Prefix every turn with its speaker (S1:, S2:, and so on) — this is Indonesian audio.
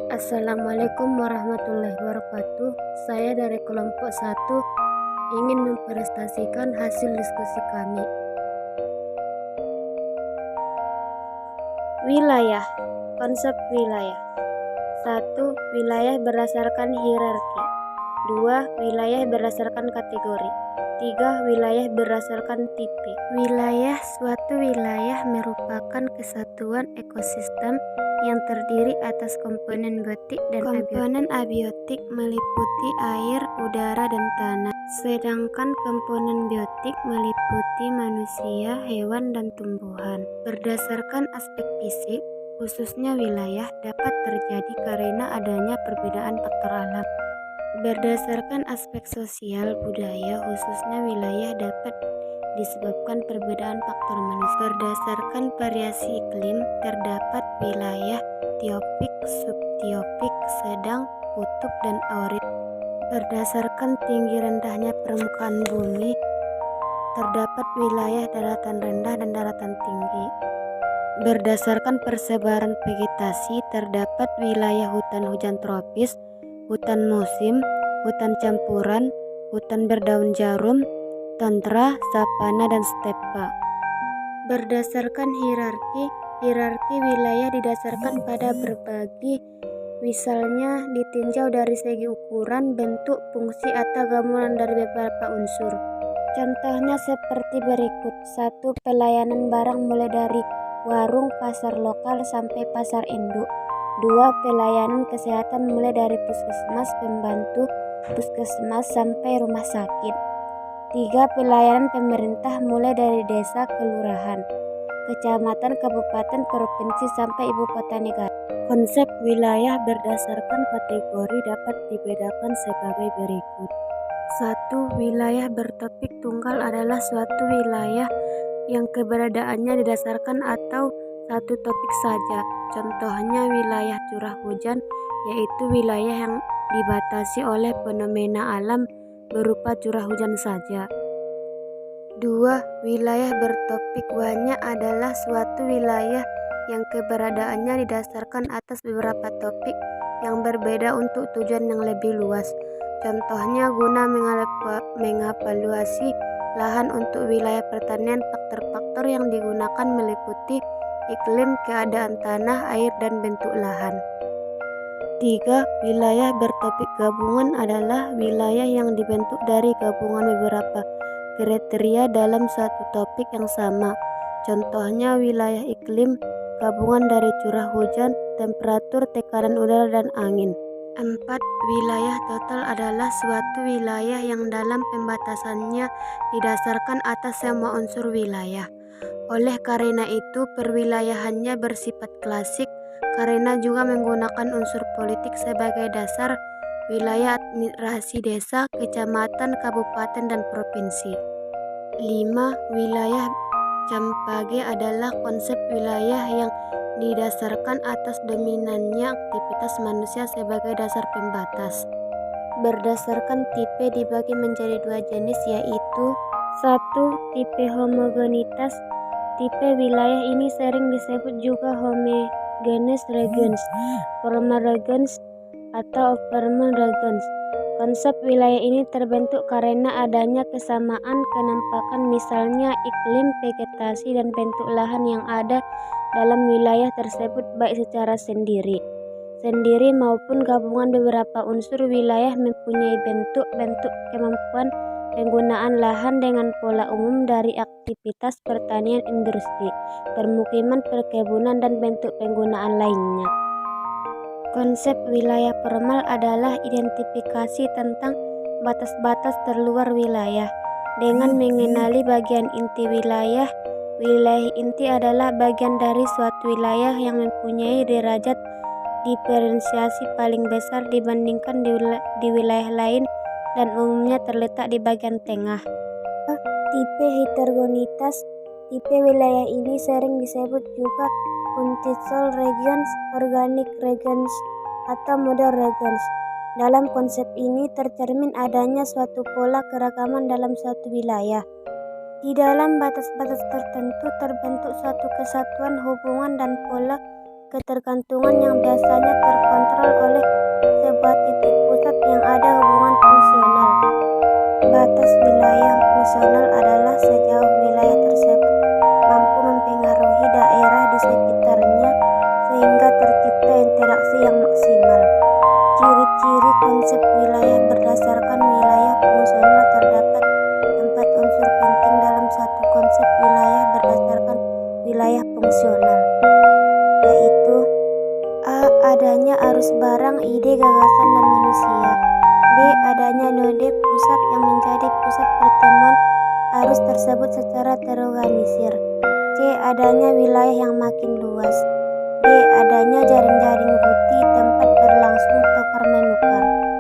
S1: Assalamualaikum warahmatullahi wabarakatuh. Saya dari kelompok 1 ingin mempresentasikan hasil diskusi kami. Wilayah. Konsep wilayah. 1. Wilayah berdasarkan hierarki. 2. Wilayah berdasarkan kategori. 3. Wilayah berdasarkan tipe. Wilayah. Suatu wilayah merupakan kesatuan ekosistem yang terdiri atas komponen biotik dan komponen abiotik meliputi air, udara, dan tanah. Sedangkan komponen biotik meliputi manusia, hewan, dan tumbuhan. Berdasarkan aspek fisik, khususnya wilayah, dapat terjadi karena adanya perbedaan faktor alam. Berdasarkan aspek sosial budaya, khususnya wilayah, dapat disebabkan perbedaan faktor manusia. Berdasarkan variasi iklim, terdapat wilayah tropik, subtropik, sedang, kutub, dan arid. Berdasarkan tinggi rendahnya permukaan bumi, terdapat wilayah daratan rendah dan daratan tinggi. Berdasarkan persebaran vegetasi, terdapat wilayah hutan hujan tropis, hutan musim, hutan campuran, hutan berdaun jarum, tundra, savana, dan stepa. Berdasarkan hierarki wilayah didasarkan pada berbagi, misalnya ditinjau dari segi ukuran, bentuk, fungsi, atau gabungan dari beberapa unsur. Contohnya seperti berikut. 1. Pelayanan barang mulai dari warung, pasar lokal, sampai pasar induk. 2. Pelayanan kesehatan mulai dari puskesmas, pembantu puskesmas, sampai rumah sakit. 3. Pelayanan pemerintah mulai dari desa, kelurahan, kecamatan, kabupaten, provinsi, sampai ibu kota negara. Konsep wilayah berdasarkan kategori dapat dibedakan sebagai berikut. 1. Wilayah bertopik tunggal adalah suatu wilayah yang keberadaannya didasarkan atau satu topik saja. Contohnya wilayah curah hujan, yaitu wilayah yang dibatasi oleh fenomena alam berupa curah hujan saja. 2. Wilayah bertopik banyak adalah suatu wilayah yang keberadaannya didasarkan atas beberapa topik yang berbeda untuk tujuan yang lebih luas. Contohnya guna mengevaluasi lahan untuk wilayah pertanian. Faktor-faktor yang digunakan meliputi iklim, keadaan tanah, air, dan bentuk lahan. 3. Wilayah bertopik gabungan adalah wilayah yang dibentuk dari gabungan beberapa kriteria dalam satu topik yang sama. Contohnya wilayah iklim, gabungan dari curah hujan, temperatur, tekanan udara, dan angin. 4. Wilayah total adalah suatu wilayah yang dalam pembatasannya didasarkan atas semua unsur wilayah. Oleh karena itu, perwilayahannya bersifat klasik karena juga menggunakan unsur politik sebagai dasar. Wilayah administrasi desa, kecamatan, kabupaten, dan provinsi. 5. Wilayah Campage adalah konsep wilayah yang didasarkan atas dominannya aktivitas manusia sebagai dasar pembatas. Berdasarkan tipe dibagi menjadi dua jenis, yaitu 1. Tipe homogenitas. Tipe wilayah ini sering disebut juga homogeneous regions, formal regions, atau overman regions. Konsep wilayah ini terbentuk karena adanya kesamaan kenampakan, misalnya iklim, vegetasi, dan bentuk lahan yang ada dalam wilayah tersebut baik secara sendiri maupun gabungan beberapa unsur. Wilayah mempunyai bentuk-bentuk kemampuan penggunaan lahan dengan pola umum dari aktivitas pertanian, industri, permukiman, perkebunan, dan bentuk penggunaan lainnya. Konsep wilayah formal adalah identifikasi tentang batas-batas terluar wilayah dengan mengenali bagian inti wilayah. Wilayah inti adalah bagian dari suatu wilayah yang mempunyai derajat diferensiasi paling besar dibandingkan di wilayah lain dan umumnya terletak di bagian tengah. Tipe heterogenitas. Tipe wilayah ini sering disebut juga continental regions, organic regions, atau model regions. Dalam konsep ini tercermin adanya suatu pola keragaman dalam suatu wilayah. Di dalam batas-batas tertentu terbentuk suatu kesatuan hubungan dan pola ketergantungan yang biasanya terkontrol sekitarnya sehingga tercipta interaksi yang maksimal. Ciri-ciri konsep wilayah berdasarkan wilayah fungsional terdapat 4 unsur penting dalam satu konsep wilayah berdasarkan wilayah fungsional, yaitu A. Adanya arus barang, ide, gagasan, dan manusia. B. Adanya node pusat yang menjadi pusat pertemuan arus tersebut secara terorganisir. C. Adanya wilayah yang makin luas. D. Adanya jaring-jaring ruti tempat berlangsung tukar-menukar.